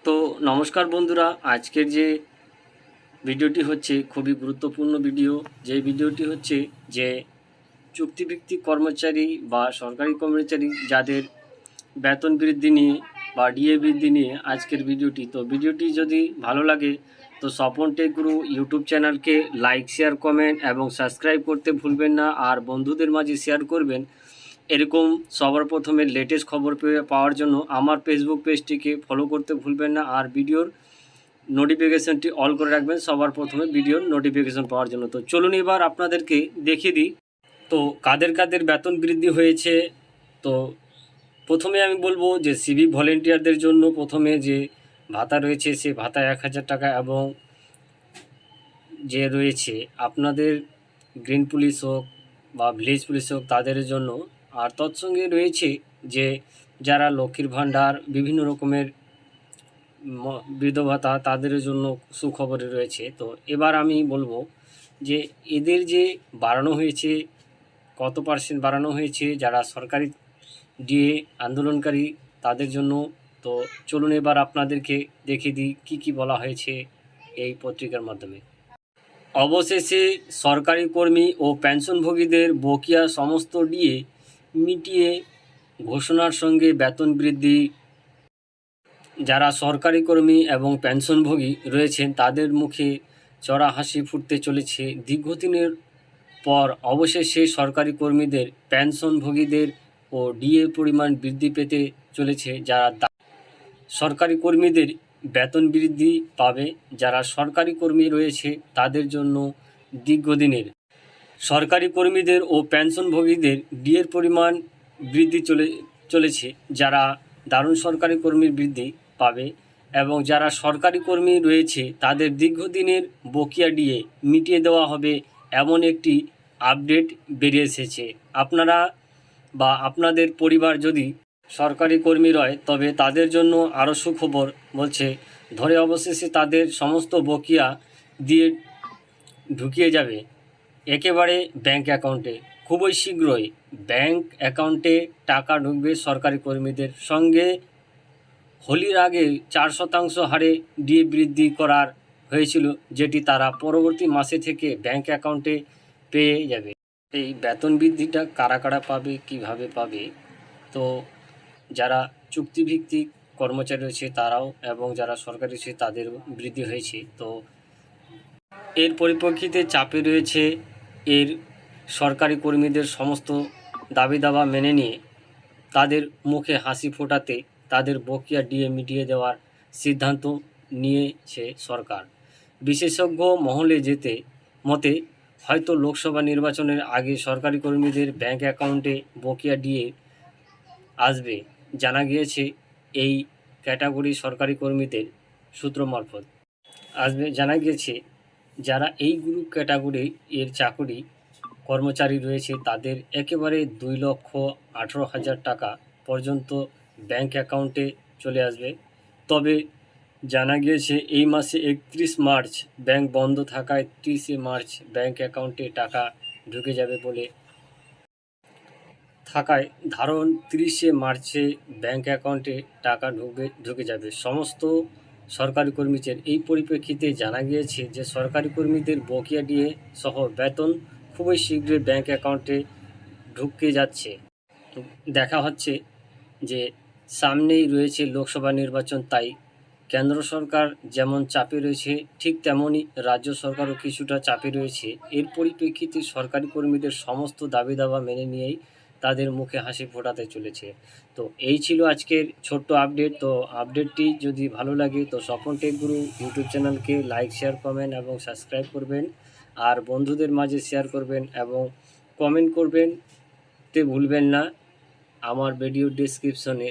তো নমস্কার বন্ধুরা, আজকের যে ভিডিওটি হচ্ছে খুবই গুরুত্বপূর্ণ ভিডিও। যে ভিডিওটি হচ্ছে যে চুক্তিভিত্তিক কর্মচারী বা সরকারি কর্মচারী যাদের বেতন বৃদ্ধি নিয়ে বা ডিএ বৃদ্ধি নিয়ে আজকের ভিডিওটি। তো ভিডিওটি যদি ভালো লাগে তো স্বপন টেক গুরু ইউটিউব চ্যানেলকে লাইক, শেয়ার, কমেন্ট এবং সাবস্ক্রাইব করতে ভুলবেন না। আর বন্ধুদের মাঝে শেয়ার করবেন। এরকম সবার প্রথমে লেটেস্ট খবর পাওয়ার জন্য আমার ফেসবুক পেজটিকে ফলো করতে ভুলবেন না। আর ভিডিওর নোটিফিকেশানটি অল করে রাখবেন সবার প্রথমে ভিডিওর নোটিফিকেশান পাওয়ার জন্য। তো চলুন এবার আপনাদেরকে দেখিয়ে দিই তো কাদের কাদের বেতন বৃদ্ধি হয়েছে। তো প্রথমে আমি বলবো যে সিভিক ভলেন্টিয়ারদের জন্য প্রথমে যে ভাতা রয়েছে সে ভাতা 1000 টাকা, এবং যে রয়েছে আপনাদের গ্রিন পুলিশ হোক বা ভিলেজ পুলিশ হোক তাদের জন্য। আর তৎসঙ্গে রয়েছে যে যারা লক্ষ্মীর ভাণ্ডার বিভিন্ন রকমের বৃদ্ধ ভাতা তাদের জন্য সুখবরে রয়েছে। তো এবার আমি বলবো যে এদের যে বাড়ানো হয়েছে, কত % বাড়ানো হয়েছে যারা সরকারি ডিএ আন্দোলনকারী তাদের জন্য। তো চলুন এবার আপনাদেরকে দেখিয়ে দিই কী কী বলা হয়েছে এই পত্রিকার মাধ্যমে। অবশেষে সরকারি কর্মী ও পেনশনভোগীদের বকেয়া সমস্ত ডিএ মিটিয়ে ঘোষণার সঙ্গে বেতন বৃদ্ধি। যারা সরকারি কর্মী এবং পেনশনভোগী রয়েছেন তাদের মুখে চড়া হাসি ফুটতে চলেছে। দীর্ঘদিনের পর অবশেষে সরকারি কর্মীদের, পেনশনভোগীদের ও ডিএ পরিমাণ বৃদ্ধি পেতে চলেছে। যারা সরকারি কর্মীদের বেতন বৃদ্ধি পাবে। যারা সরকারি কর্মী রয়েছে তাদের জন্য দীর্ঘদিনের সরকারি কর্মীদের ও পেনশনভোগীদের ডিএর পরিমাণ বৃদ্ধি চলেছে। যারা দারুণ সরকারি কর্মীর বৃদ্ধি পাবে এবং যারা সরকারি কর্মী রয়েছে তাদের দীর্ঘদিনের বকেয়া ডিএ মিটিয়ে দেওয়া হবে, এমন একটি আপডেট বেরিয়ে এসেছে। আপনারা বা আপনাদের পরিবার যদি সরকারি কর্মী রয় তবে তাদের জন্য আরও সুখবর বলছে, ধরে অবশেষে তাদের সমস্ত বকেয়া দিয়ে ঢুকিয়ে যাবে একেবারে ব্যাংক অ্যাকাউন্টে। খুবই শীঘ্রই ব্যাংক অ্যাকাউন্টে টাকা ঢুকবে সরকারি কর্মীদের। সঙ্গে হোলির আগে 4% হারে ডিএ বৃদ্ধি করার হয়েছিল, যেটি তারা পরবর্তী মাসে থেকে ব্যাংক অ্যাকাউন্টে পেয়ে যাবে। এই বেতন বৃদ্ধিটা কারা কারা পাবে, কিভাবে পাবে? তো যারা চুক্তিভিত্তিক কর্মচারী রয়েছে তারাও, এবং যারা সরকারি রয়েছে তাদের বৃদ্ধি হয়েছে। তো এর পরিপ্রেক্ষিতে চাপে রয়েছে এর সরকারি কর্মীদের সমস্ত দাবি দাবা মেনে নিয়ে তাদের মুখে হাসি ফোটাতে তাদের বকেয়া ডিএ মিটিয়ে দেওয়ার সিদ্ধান্ত নিয়েছে সরকার। বিশেষজ্ঞ মহলে মতে হয়তো লোকসভা নির্বাচনের আগে সরকারি কর্মীদের ব্যাংক অ্যাকাউন্টে বকেয়া ডিএ আসবে। জানা গিয়েছে এই ক্যাটাগরি সরকারি কর্মীদের সূত্র মারফত আসবে। জানা গিয়েছে যারা এই গ্রুপ ক্যাটাগরি এর চাকরি কর্মচারী রয়েছে তাদের একেবারে 2,18,000 টাকা পর্যন্ত ব্যাংক অ্যাকাউন্টে চলে আসবে। তবে জানা গিয়েছে এই মাসে 31 মার্চ ব্যাংক বন্ধ থাকায় 30 মার্চ ব্যাংক অ্যাকাউন্টে টাকা ঢুকে যাবে বলে থাকায় ধারণ 30 মার্চে ব্যাংক অ্যাকাউন্টে টাকা ঢুকে যাবে সমস্ত সরকারি কর্মীদের। এই পরিপ্রেক্ষিতে জানা গিয়েছে যে সরকারি কর্মীদের বকেয়া ডিএ সহ বেতন খুবই শীঘ্রই ব্যাংক অ্যাকাউন্টে ঢুকে যাচ্ছে। তো দেখা হচ্ছে যে সামনেই রয়েছে লোকসভা নির্বাচন, তাই কেন্দ্র সরকার যেমন চাপে রয়েছে ঠিক তেমনই রাজ্য সরকারও কিছুটা চাপে রয়েছে। এর পরিপ্রেক্ষিতে সরকারি কর্মীদের সমস্ত দাবি দাবা মেনে নিয়েই তাদের মুখে হাসি ফোটাতে চলেছে। তো এই ছিল আজকের ছোট্ট আপডেট। তো আপডেটটি যদি ভালো লাগে তো স্বপন টেক গুরু ইউটিউব চ্যানেলকে লাইক, শেয়ার, কমেন্ট এবং সাবস্ক্রাইব করবেন। আর বন্ধুদের মাঝে শেয়ার করবেন এবং কমেন্ট করবেন তে ভুলবেন না। আমার ভিডিও ডেসক্রিপশনে